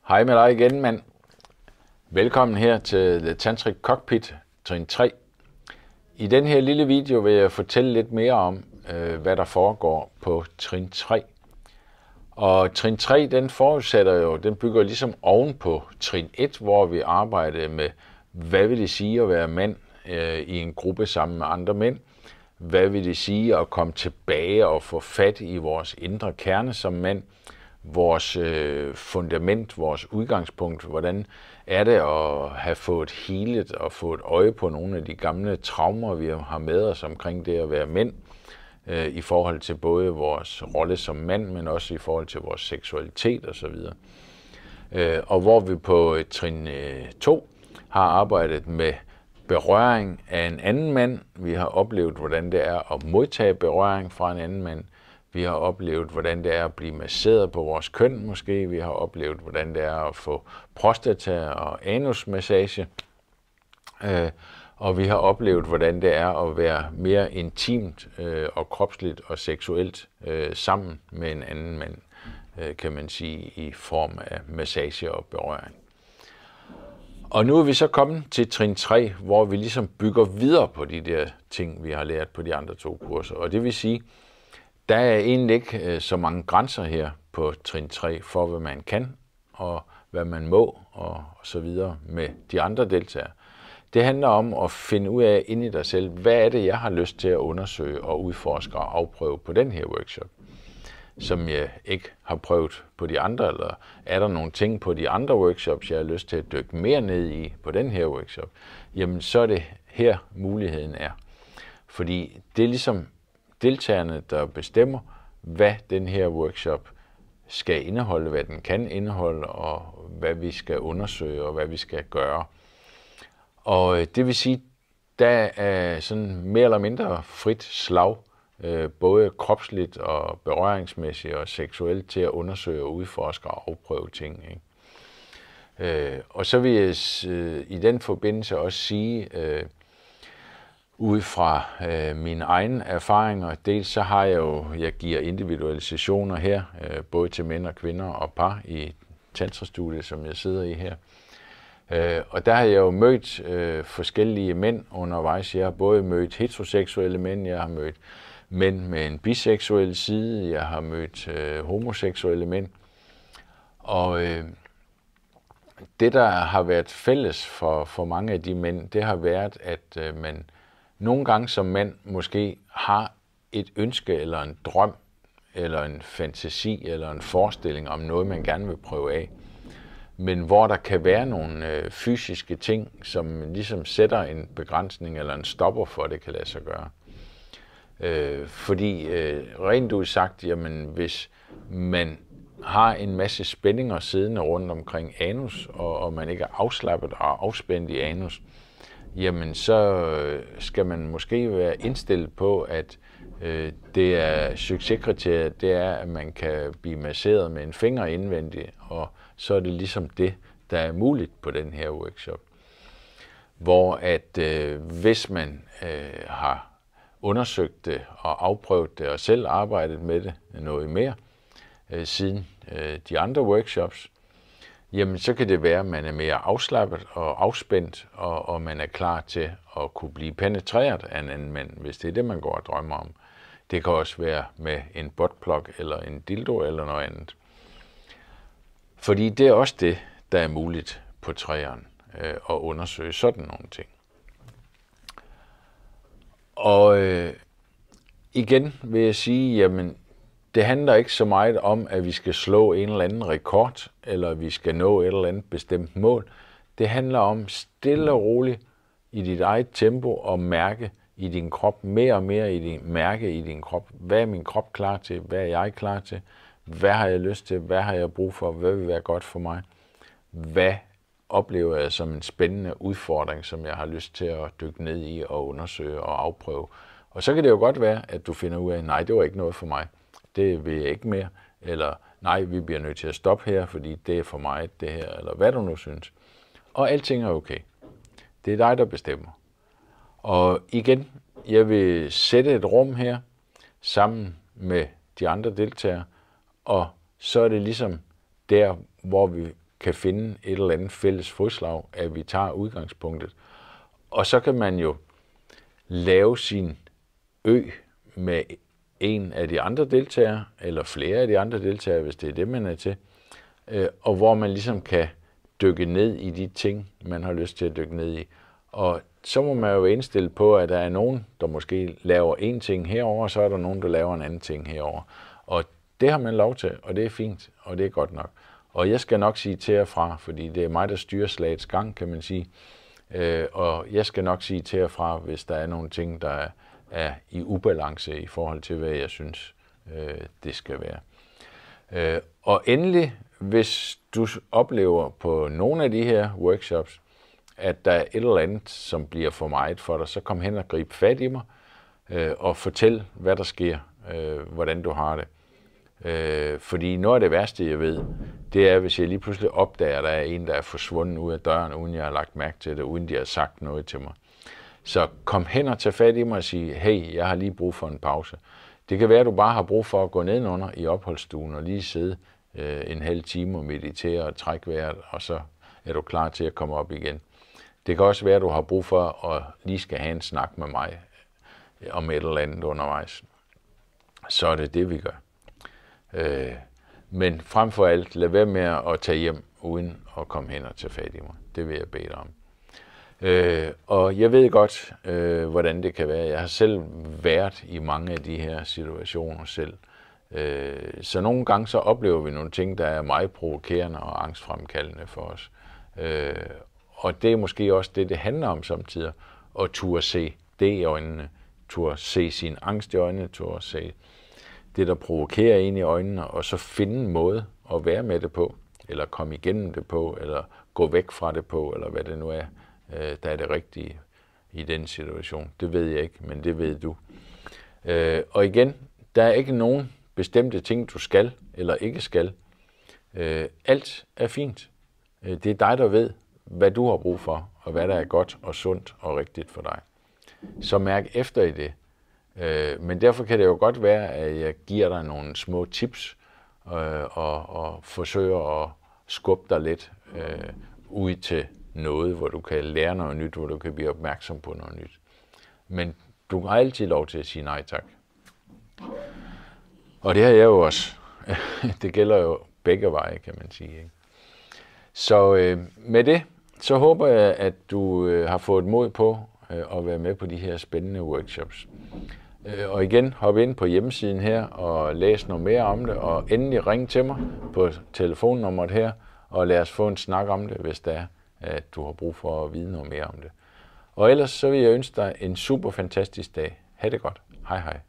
Hej med dig igen, mand. Velkommen her til The Tantric Cockpit, trin 3. I den her lille video vil jeg fortælle lidt mere om, hvad der foregår på trin 3. Og trin 3, den bygger ligesom oven på trin 1, hvor vi arbejder med, hvad vil det sige at være mand i en gruppe sammen med andre mænd. Hvad vil det sige at komme tilbage og få fat i vores indre kerne som mand. Vores fundament, vores udgangspunkt, hvordan er det at have fået healet og fået øje på nogle af de gamle traumer, vi har med os omkring det at være mænd, i forhold til både vores rolle som mand, men også i forhold til vores seksualitet osv. Og hvor vi på trin 2 har arbejdet med berøring af en anden mand. Vi har oplevet, hvordan det er at modtage berøring fra en anden mand. Vi har oplevet, hvordan det er at blive masseret på vores køn måske. Vi har oplevet, hvordan det er at få prostata- og anusmassage. Og vi har oplevet, hvordan det er at være mere intimt og kropsligt og seksuelt sammen med en anden mand, kan man sige, i form af massage og berøring. Og nu er vi så kommet til trin 3, hvor vi ligesom bygger videre på de der ting, vi har lært på de andre 2 kurser. Og det vil sige, der er egentlig ikke så mange grænser her på trin 3 for, hvad man kan og hvad man må og så videre med de andre deltagere. Det handler om at finde ud af inde i dig selv, hvad er det, jeg har lyst til at undersøge og udforske og afprøve på den her workshop, som jeg ikke har prøvet på de andre, eller er der nogle ting på de andre workshops, jeg har lyst til at dykke mere ned i på den her workshop, jamen så er det her muligheden er. Fordi det er ligesom deltagerne, der bestemmer, hvad den her workshop skal indeholde, hvad den kan indeholde, og hvad vi skal undersøge, og hvad vi skal gøre. Og det vil sige, der er sådan mere eller mindre frit slag, både kropsligt og berøringsmæssigt og seksuelt, til at undersøge og udforske og afprøve ting. Ikke? Og så vil jeg i den forbindelse også sige, ud fra mine egne erfaringer, dels så har jeg giver individuelle sessioner her, både til mænd og kvinder og par i tantrastudiet, som jeg sidder i her. Og der har jeg jo mødt forskellige mænd undervejs. Jeg har både mødt heteroseksuelle mænd, jeg har mødt mænd med en biseksuel side, jeg har mødt homoseksuelle mænd. Og det, der har været fælles for mange af de mænd, det har været, at man nogle gange som mand måske har et ønske eller en drøm, eller en fantasi, eller en forestilling om noget, man gerne vil prøve af. Men hvor der kan være nogle fysiske ting, som ligesom sætter en begrænsning eller en stopper for, at det kan lade sig gøre. Fordi rent ud sagt, jamen hvis man har en masse spændinger siddende rundt omkring anus, og man ikke er afslappet og afspændt i anus, jamen så skal man måske være indstillet på, at det er succeskriteriet, det er, at man kan blive masseret med en finger indvendigt, og så er det ligesom det, der er muligt på den her workshop. Hvor at hvis man har undersøgt det og afprøvet det og selv arbejdet med det noget mere siden de andre workshops, jamen så kan det være, at man er mere afslappet og afspændt, og man er klar til at kunne blive penetreret af en anden mand, hvis det er det, man går og drømmer om. Det kan også være med en buttplug eller en dildo eller noget andet. Fordi det er også det, der er muligt på træerne at undersøge sådan nogle ting. Og igen vil jeg sige, jamen det handler ikke så meget om, at vi skal slå en eller anden rekord, eller at vi skal nå et eller andet bestemt mål. Det handler om stille og roligt i dit eget tempo og mærke i din krop, mere og mere mærke i din krop. Hvad er min krop klar til? Hvad er jeg klar til? Hvad har jeg lyst til? Hvad har jeg brug for? Hvad vil være godt for mig? Hvad oplever jeg som en spændende udfordring, som jeg har lyst til at dykke ned i og undersøge og afprøve? Og så kan det jo godt være, at du finder ud af, nej, det var ikke noget for mig. Det vil jeg ikke mere. Eller nej, vi bliver nødt til at stoppe her, fordi det er for mig, det her. Eller hvad du nu synes. Og alting er okay. Det er dig, der bestemmer. Og igen, jeg vil sætte et rum her sammen med de andre deltagere, og så er det ligesom der, hvor vi kan finde et eller andet fælles fodslag, at vi tager udgangspunktet. Og så kan man jo lave sin ø med en af de andre deltagere, eller flere af de andre deltagere, hvis det er det, man er til, og hvor man ligesom kan dykke ned i de ting, man har lyst til at dykke ned i. Og så må man jo være indstillet på, at der er nogen, der måske laver en ting herover, og så er der nogen, der laver en anden ting herover. Og det har man lov til, og det er fint, og det er godt nok. Og jeg skal nok sige til og fra, fordi det er mig, der styrer slagets gang, kan man sige. Og jeg skal nok sige til og fra, hvis der er nogle ting, der er i ubalance i forhold til, hvad jeg synes, det skal være. Og endelig, hvis du oplever på nogle af de her workshops, at der er et eller andet, som bliver for meget for dig, så kom hen og grib fat i mig og fortæl, hvad der sker, hvordan du har det. Fordi noget af det værste, jeg ved, det er, hvis jeg lige pludselig opdager, at der er en, der er forsvundet ud af døren, uden jeg har lagt mærke til det, uden de har sagt noget til mig. Så kom hen og tag fat i mig og sige, hey, jeg har lige brug for en pause. Det kan være, at du bare har brug for at gå nedenunder i opholdsstuen og lige sidde en halv time og meditere og trække vejret, og så er du klar til at komme op igen. Det kan også være, at du har brug for at lige skal have en snak med mig om et eller andet undervejs. Så er det det, vi gør. Men frem for alt, lad være med at tage hjem uden at komme hen og tage fat i mig. Det vil jeg bede dig om. Og jeg ved godt, hvordan det kan være. Jeg har selv været i mange af de her situationer selv. Så nogle gange så oplever vi nogle ting, der er meget provokerende og angstfremkaldende for os. Og det er måske også det handler om samtidig. At turde se det i øjnene. Turde se sin angst i øjnene. Turde se det, der provokerer en i øjnene. Og så finde en måde at være med det på. Eller komme igennem det på. Eller gå væk fra det på. Eller hvad det nu er, der er det rigtige i den situation. Det ved jeg ikke, men det ved du. Og igen, der er ikke nogen bestemte ting, du skal eller ikke skal. Alt er fint. Det er dig, der ved, hvad du har brug for, og hvad der er godt og sundt og rigtigt for dig. Så mærk efter i det. Men derfor kan det jo godt være, at jeg giver dig nogle små tips og forsøger at skubbe dig lidt ud til noget, hvor du kan lære noget nyt, hvor du kan blive opmærksom på noget nyt. Men du har altid lov til at sige nej tak. Og det har jeg jo også. Det gælder jo begge veje, kan man sige. Ikke? Så med det, så håber jeg, at du har fået mod på at være med på de her spændende workshops. Og igen, hop ind på hjemmesiden her og læs noget mere om det, og endelig ring til mig på telefonnummeret her, og lad os få en snak om det, hvis det er, at du har brug for at vide noget mere om det. Og ellers så vil jeg ønske dig en super fantastisk dag. Ha' det godt. Hej hej.